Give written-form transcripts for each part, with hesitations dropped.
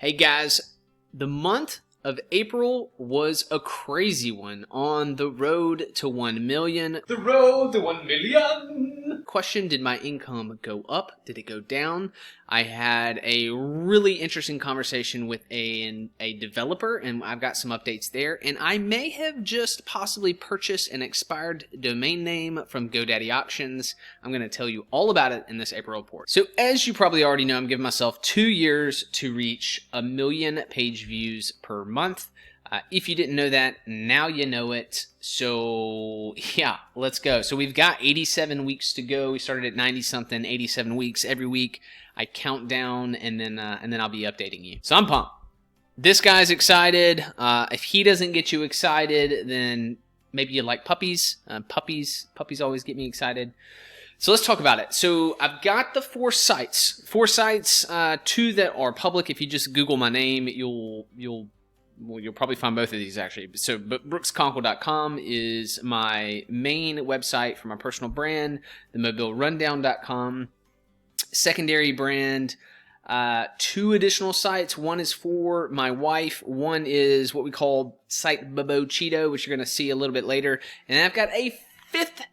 Hey guys, the month of April was a crazy one on the road to 1 million. The road to 1 million! Question, did my income go up? Did it go down? I had a really interesting conversation with a developer, and I've got some updates there. And I may have just possibly purchased an expired domain name from GoDaddy Auctions. I'm going to tell you all about it in this April report. So as you probably already know, I'm giving myself 2 years to reach 1 million page views per month. If you didn't know that, now you know it. So yeah, let's go. So we've got 87 weeks to go. We started at 90 something, 87 weeks. Every week I count down, and then I'll be updating you. So I'm pumped. This guy's excited. If he doesn't get you excited, then maybe you like puppies. Puppies always get me excited. So let's talk about it. So I've got the four sites, two that are public. If you just Google my name, you'll probably find both of these actually. So, but brooksconkle.com is my main website for my personal brand. The mobilerundown.com, secondary brand. 2 additional sites. One is for my wife. One is what we call Site Bobo Cheeto, which you're going to see a little bit later. And I've got a 5th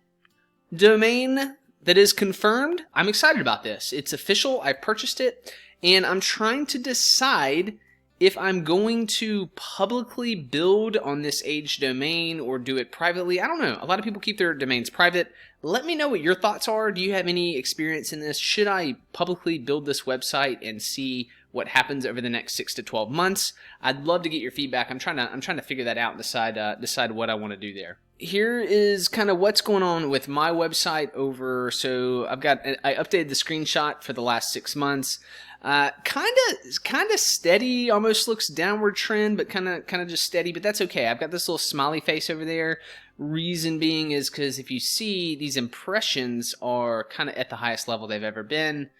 domain that is confirmed. I'm excited about this. It's official. I purchased it, and I'm trying to decide if I'm going to publicly build on this aged domain or do it privately. I don't know. A lot of people keep their domains private. Let me know what your thoughts are. Do you have any experience in this? Should I publicly build this website and see what happens over the next 6 to 12 months? I'd love to get your feedback. I'm trying to figure that out and decide what I want to do there. Here is kind of what's going on with my website over. So I updated the screenshot for the last 6 months. Kind of steady, almost looks downward trend, but kind of just steady, but that's okay. I've got this little smiley face over there. Reason being is because if you see, these impressions are kind of at the highest level they've ever been.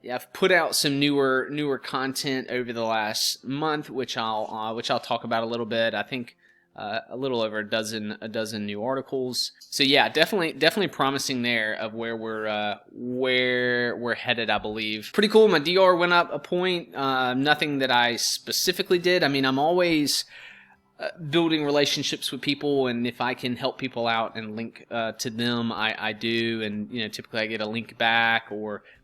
Yeah, I've put out some newer content over the last month, which I'll talk about a little bit. I think a little over a dozen new articles. So yeah, definitely promising there of where we're headed, I believe. Pretty cool. My DR went up a point. Nothing that I specifically did. I mean, I'm always building relationships with people, and if I can help people out and link to them, I do. And typically I get a link back.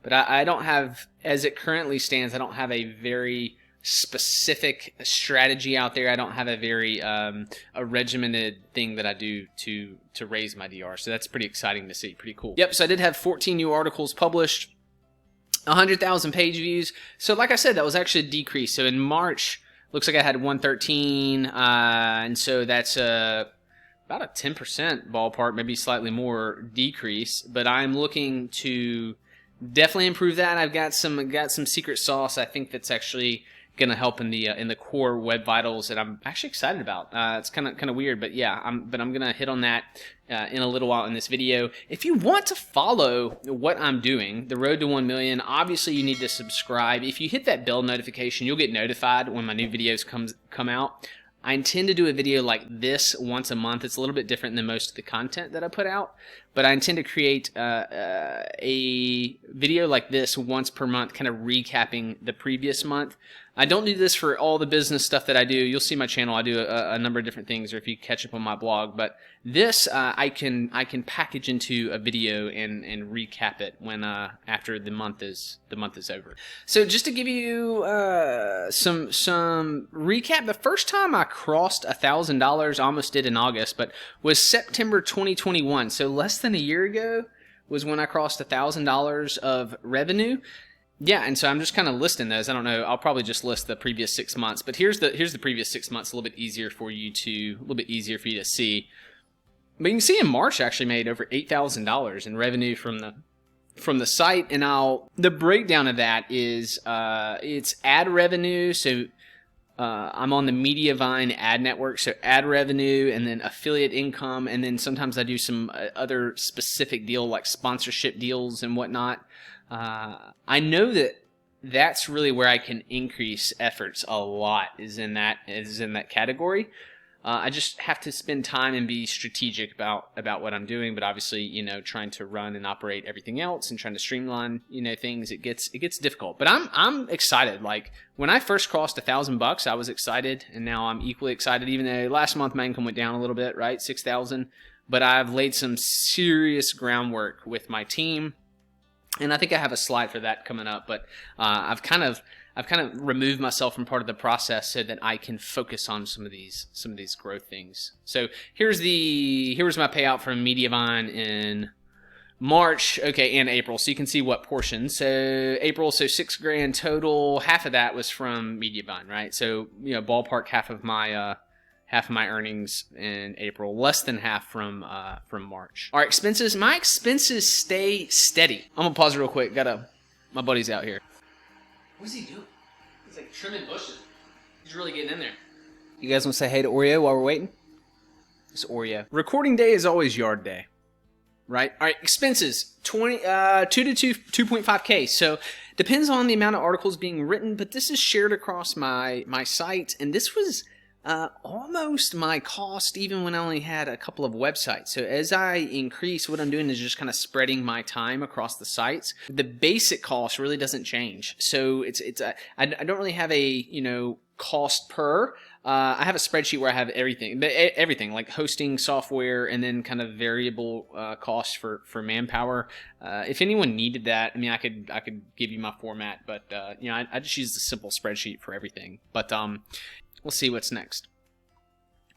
But I don't have, as it currently stands, I don't have a very specific strategy out there. I don't have a very a regimented thing that I do to raise my DR. So that's pretty exciting to see. Pretty cool. Yep. So I did have 14 new articles published, 100,000 page views. So like I said, that was actually a decrease. So in March, looks like I had 113, and so that's about a 10% ballpark, maybe slightly more decrease. But I'm looking to definitely improve that. I've got some secret sauce. I think that's actually going to help in the core web vitals that I'm actually excited about. It's kind of weird, but yeah, I'm going to hit on that in a little while in this video. If you want to follow what I'm doing, the road to 1 million, obviously you need to subscribe. If you hit that bell notification, you'll get notified when my new videos come out. I intend to do a video like this once a month. It's a little bit different than most of the content that I put out, but I intend to create a video like this once per month, kind of recapping the previous month. I don't do this for all the business stuff that I do. You'll see my channel. I do a number of different things, or if you catch up on my blog. But this I can package into a video and recap it when after the month is over. So just to give you some recap, the first time I crossed $1,000, I almost did in August, but was September 2021. So less than a year ago was when I crossed $1,000 of revenue. Yeah, and so I'm just kind of listing those. I don't know. I'll probably just list the previous 6 months, but here's the previous 6 months. A little bit easier for you to see. But you can see in March I actually made over $8,000 in revenue from the site, and the breakdown of that is it's ad revenue. So I'm on the Mediavine ad network, so ad revenue, and then affiliate income, and then sometimes I do some other specific deal like sponsorship deals and whatnot. I know that's really where I can increase efforts a lot, is in that category. I just have to spend time and be strategic about what I'm doing. But obviously, trying to run and operate everything else and trying to streamline, things, it gets difficult. But I'm excited. Like when I first crossed $1,000, I was excited, and now I'm equally excited. Even though last month my income went down a little bit, right, 6,000. But I've laid some serious groundwork with my team, and I think I have a slide for that coming up. But I've kind of removed myself from part of the process so that I can focus on some of these growth things. So here's my payout from Mediavine in March, okay, and April. So you can see what portion. So April, so $6,000 total. Half of that was from Mediavine, right? So ballpark half of my earnings in April, less than half from March. All right, expenses. My expenses stay steady. I'm gonna pause real quick. My buddy's out here. What's he doing? He's like trimming bushes. He's really getting in there. You guys want to say hey to Oreo while we're waiting? It's Oreo. Recording day is always yard day, right? All right, expenses 2 to 2.5K. So depends on the amount of articles being written, but this is shared across my site, and this was almost my cost even when I only had a couple of websites. So as I increase, what I'm doing is just kind of spreading my time across the sites. The basic cost really doesn't change. So I don't really have a cost per. I have a spreadsheet where I have everything like hosting software and then kind of variable costs for manpower. If anyone needed that, I mean, I could give you my format, but I just use the simple spreadsheet for everything. But we'll see what's next.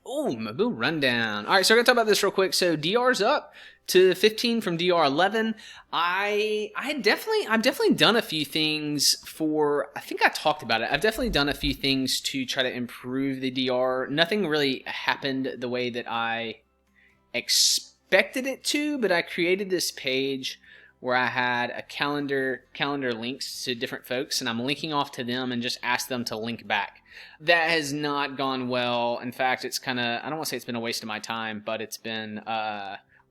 Oh, Maboo rundown. All right, so I'm gonna talk about this real quick. So DR's up to 15 from DR 11. I've definitely done a few things I think I talked about it. I've definitely done a few things to try to improve the DR. Nothing really happened the way that I expected it to, but I created this page where I had a calendar links to different folks, and I'm linking off to them and just ask them to link back. That has not gone well. In fact, it's kind of, I don't want to say it's been a waste of my time, but it's been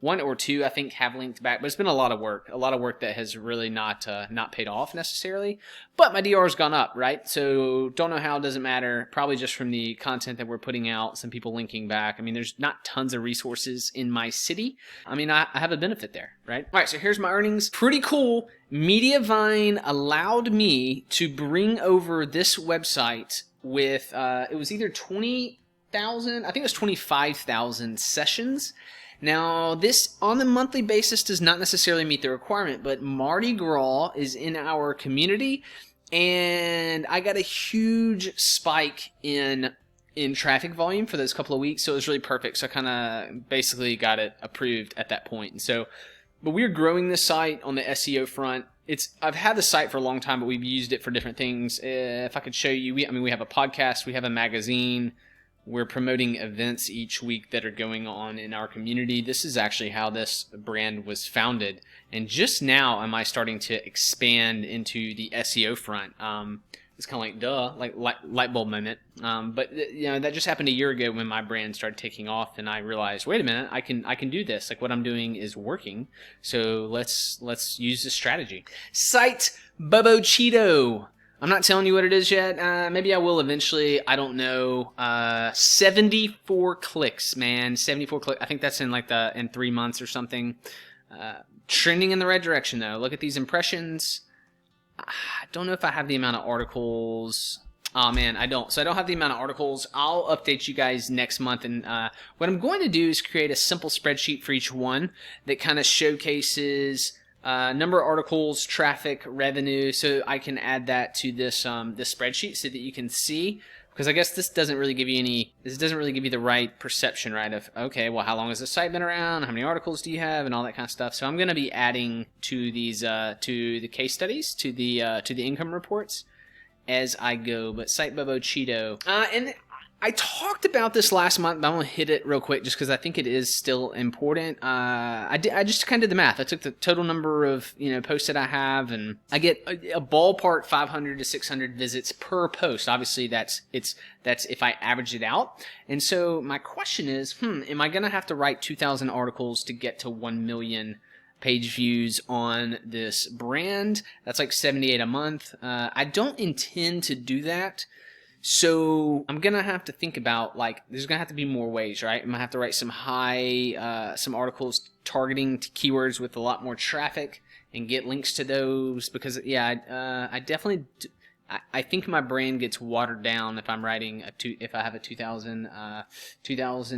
one or two, I think, have linked back, but it's been a lot of work that has really not paid off necessarily. But my DR has gone up, right? So don't know how, doesn't matter. Probably just from the content that we're putting out, some people linking back. I mean, there's not tons of resources in my city. I mean, I have a benefit there, right? All right, so here's my earnings. Pretty cool. Mediavine allowed me to bring over this website with, it was either 20,000, I think it was 25,000 sessions. Now, this on the monthly basis does not necessarily meet the requirement, but Mardi Gras is in our community, and I got a huge spike in traffic volume for those couple of weeks, so it was really perfect. So I kind of basically got it approved at that point. And so, but we're growing this site on the SEO front. I've had the site for a long time, but we've used it for different things. If I could show you, we have a podcast, we have a magazine. We're promoting events each week that are going on in our community. This is actually how this brand was founded. And just now am I starting to expand into the SEO front. It's kind of like, duh, like light bulb moment. But that just happened a year ago when my brand started taking off, and I realized, wait a minute, I can do this. Like what I'm doing is working. So let's use this strategy. Site Bobo Cheeto. I'm not telling you what it is yet. Maybe I will eventually. I don't know. 74 clicks, man. 74 clicks. I think that's in 3 months or something. Trending in the right direction, though. Look at these impressions. I don't know if I have the amount of articles. Oh, man, I don't. So I don't have the amount of articles. I'll update you guys next month. And what I'm going to do is create a simple spreadsheet for each one that kind of showcases number of articles, traffic, revenue, so I can add that to this spreadsheet so that you can see, because I guess this doesn't really give you the right perception, right, of, okay, well, how long has the site been around, how many articles do you have, and all that kind of stuff. So I'm going to be adding to these, to the case studies, to the income reports as I go. But Site Bobo Cheeto, and I talked about this last month, but I'm going to hit it real quick just because I think it is still important. I just kind of did the math. I took the total number of posts that I have, and I get a ballpark 500 to 600 visits per post. Obviously, that's if I average it out. And so my question is, am I going to have to write 2,000 articles to get to 1 million page views on this brand? That's like 78 a month. I don't intend to do that. So I'm gonna have to think about, like, there's gonna have to be more ways, right? I'm gonna have to write some some articles targeting to keywords with a lot more traffic and get links to those, because I definitely. I think my brand gets watered down if I'm writing if I have a 2,000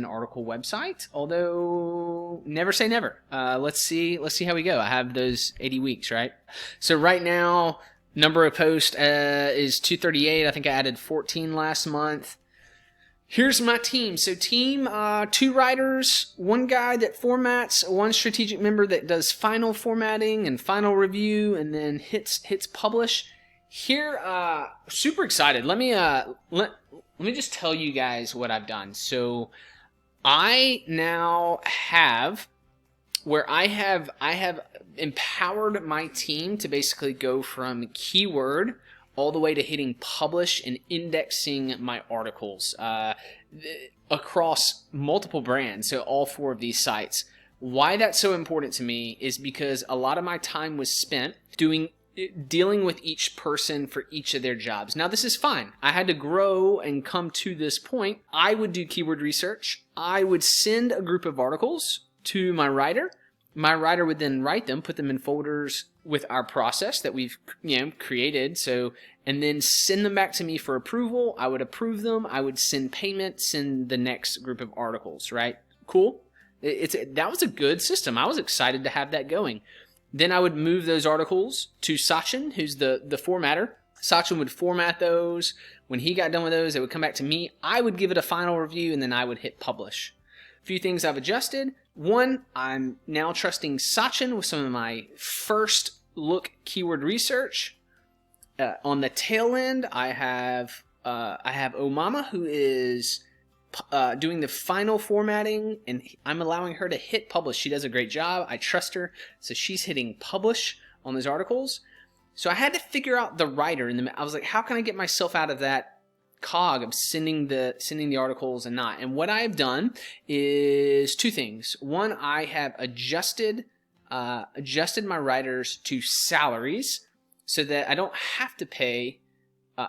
article website. Although never say never. Let's see how we go. I have those 80 weeks, right? So right now, number of posts is 238. I think I added 14 last month. Here's my team. So team, 2 writers, 1 guy that formats, 1 strategic member that does final formatting and final review, and then hits publish. Here, super excited. Let me just tell you guys what I've done. So I now have I have empowered my team to basically go from keyword all the way to hitting publish and indexing my articles across multiple brands, so all 4 of these sites. Why that's so important to me is because a lot of my time was spent dealing with each person for each of their jobs. Now, this is fine. I had to grow and come to this point. I would do keyword research. I would send a group of articles to my writer. My writer would then write them, put them in folders with our process that we've created. And then send them back to me for approval. I would approve them. I would send payment, send the next group of articles, right? Cool. That was a good system. I was excited to have that going. Then I would move those articles to Sachin, who's the formatter. Sachin would format those. When he got done with those, it would come back to me. I would give it a final review, and then I would hit publish. A few things I've adjusted. 1, I'm now trusting Sachin with some of my first look keyword research. On the tail end, I have Omama, who is doing the final formatting, and I'm allowing her to hit publish. She does a great job. I trust her, so she's hitting publish on those articles. So I had to figure out the writer, and I was like, how can I get myself out of that cog of sending the articles and not? And what I've done is 2 things. 1, I have adjusted my writers to salaries so that I don't have to pay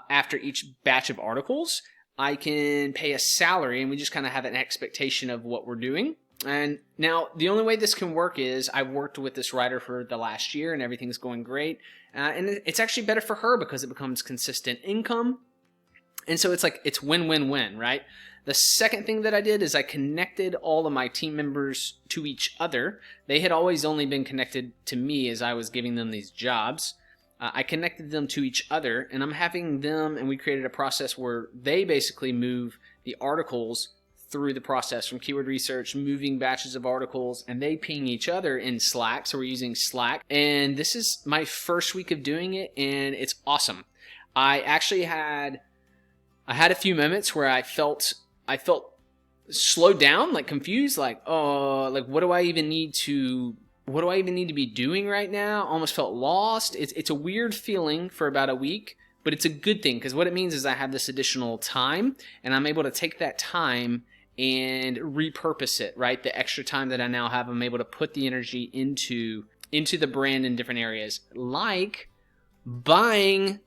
after each batch of articles. I can pay a salary, and we just kind of have an expectation of what we're doing. And now the only way this can work is I've worked with this writer for the last year, and everything's going great. And it's actually better for her because it becomes consistent income. And so it's win-win-win, right? The second thing that I did is I connected all of my team members to each other. They had always only been connected to me as I was giving them these jobs. I connected them to each other, and I'm having them, and we created a process where they basically move the articles through the process from keyword research, moving batches of articles, and they ping each other in Slack. So we're using Slack, and this is my first week of doing it, and it's awesome. I actually had a few moments where I felt slowed down, like confused, like, oh, like what do I even need to be doing right now? Almost felt lost. It's a weird feeling for about a week, but it's a good thing because what it means is I have this additional time, and I'm able to take that time and repurpose it, right? The extra time that I now have, I'm able to put the energy into the brand in different areas, like buying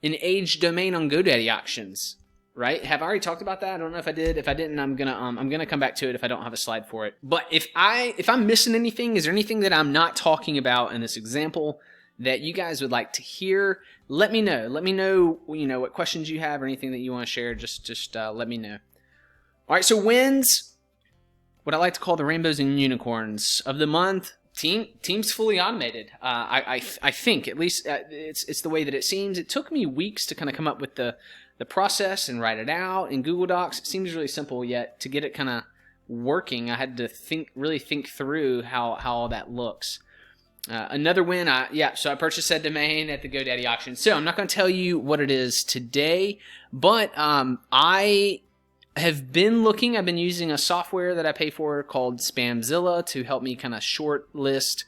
an aged domain on GoDaddy auctions. Right? Have I already talked about that? I don't know if I did. If I didn't, I'm gonna come back to it if I don't have a slide for it. But if I'm missing anything, is there anything that I'm not talking about in this example that you guys would like to hear? Let me know. Let me know, what questions you have or anything that you want to share. Just let me know. All right. So wins, what I like to call the rainbows and unicorns of the month. Team's fully automated. I think at least it's the way that it seems. It took me weeks to kind of come up with the process and write it out in Google Docs. It seems really simple, yet to get it kind of working, I had to really think through how all that looks. Another win, so I purchased that domain at the GoDaddy auction. So I'm not going to tell you what it is today, but I have been looking. I've been using a software that I pay for called Spamzilla to help me kind of shortlist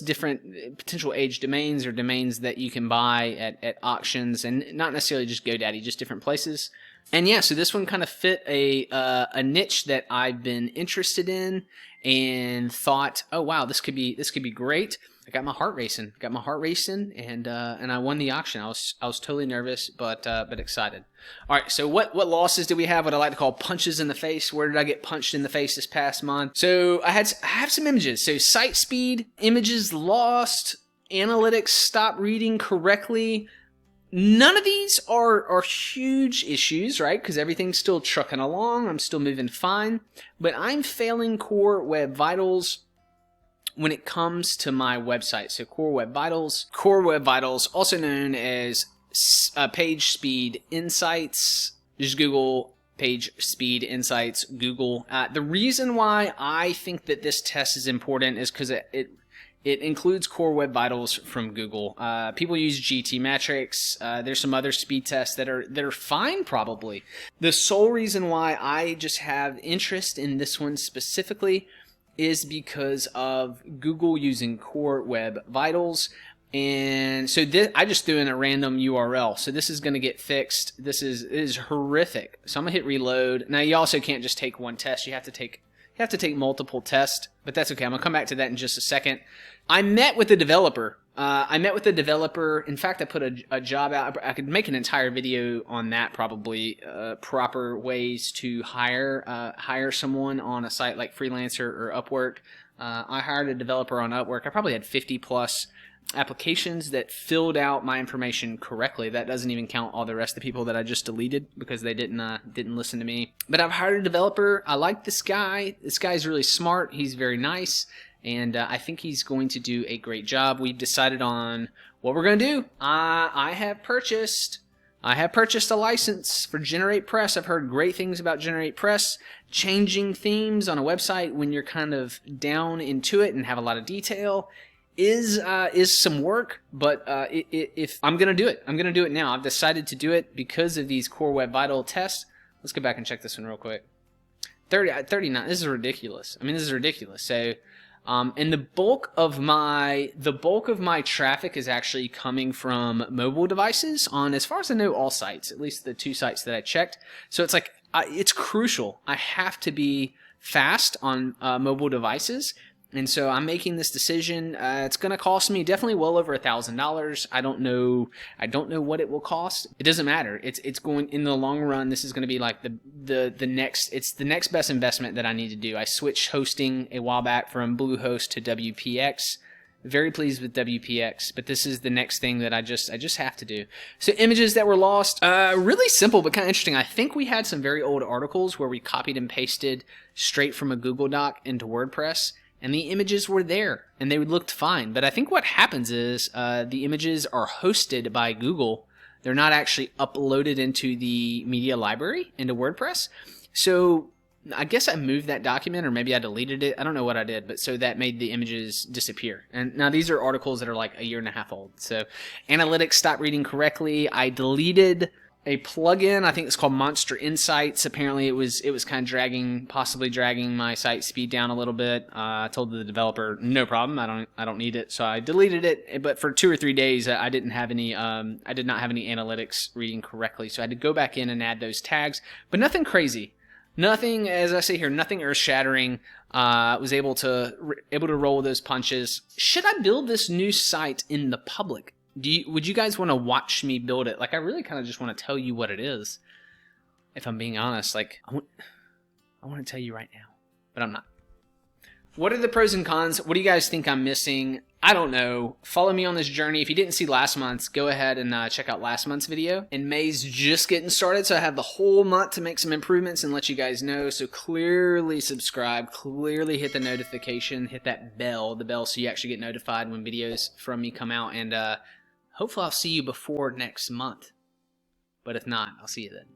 different potential age domains or domains that you can buy at auctions, and not necessarily just GoDaddy, just different places. And so this one kind of fit a niche that I've been interested in and thought, oh wow, this could be great. I got my heart racing. And I won the auction. I was totally nervous, but excited. All right, so what losses do we have? What I like to call punches in the face. Where did I get punched in the face this past month? So I have some images. So site speed, images lost, analytics stopped reading correctly. None of these are huge issues, right? Because everything's still trucking along. I'm still moving fine. But I'm failing Core Web Vitals when it comes to my website. So Core Web Vitals, also known as Page Speed Insights. Just Google Page Speed Insights, Google. The reason why I think that this test is important is because it includes Core Web Vitals from Google. People use GTmetrix. There's some other speed tests that are fine probably. The sole reason why I just have interest in this one specifically is because of Google using Core Web Vitals. And so I just threw in a random URL. So this is going to get fixed. It is horrific. So I'm going to hit reload. Now you also can't just take one test. You have to take multiple tests, but that's okay. I'm going to come back to that in just a second. I met with the developer. In fact, I put a job out. I could make an entire video on that probably, proper ways to hire someone on a site like Freelancer or Upwork. I hired a developer on Upwork. I probably had 50 plus applications that filled out my information correctly. That doesn't even count all the rest of the people that I just deleted because they didn't listen to me. But I've hired a developer. I like this guy. This guy's really smart. He's very nice. And I think he's going to do a great job. We've decided on what we're going to do. I have purchased a license for GeneratePress. I've heard great things about GeneratePress. Changing themes on a website when you're kind of down into it and have a lot of detail is some work, but if I'm going to do it. I'm going to do it now. I've decided to do it because of these Core Web Vital tests. Let's go back and check this one real quick. 39. This is ridiculous. I mean, this is ridiculous. So and the bulk of my traffic is actually coming from mobile devices on, as far as I know, all sites, at least the 2 sites that I checked. So it's like it's crucial. I have to be fast on mobile devices. And so I'm making this decision. It's going to cost me definitely well over $1,000. I don't know what it will cost. It doesn't matter. It's going, in the long run, this is going to be like the next best investment that I need to do. I switched hosting a while back from Bluehost to WPX. Very pleased with WPX, but this is the next thing that I just have to do. So images that were lost, really simple but kind of interesting. I think we had some very old articles where we copied and pasted straight from a Google Doc into WordPress. And the images were there, and they looked fine. But I think what happens is the images are hosted by Google. They're not actually uploaded into the media library, into WordPress. So I guess I moved that document, or maybe I deleted it. I don't know what I did, but so that made the images disappear. And now these are articles that are like a year and a half old. So analytics stopped reading correctly. I deleted a plugin. I think it's called Monster Insights. Apparently it was kind of possibly dragging my site speed down a little bit. I told the developer, no problem, I don't need it. So I deleted it, but for 2 or 3 days I did not have any analytics reading correctly. So I had to go back in and add those tags, but nothing crazy. Nothing, as I say here, nothing earth-shattering. Was able to roll those punches. Should I build this new site in the public? Would you guys want to watch me build it? Like, I really kind of just want to tell you what it is. If I'm being honest, like, I want to tell you right now, but I'm not. What are the pros and cons? What do you guys think I'm missing? I don't know. Follow me on this journey. If you didn't see last month's, go ahead and check out last month's video. And May's just getting started, so I have the whole month to make some improvements and let you guys know. So clearly subscribe, clearly hit the notification, hit that bell, so you actually get notified when videos from me come out. And hopefully I'll see you before next month. But if not, I'll see you then.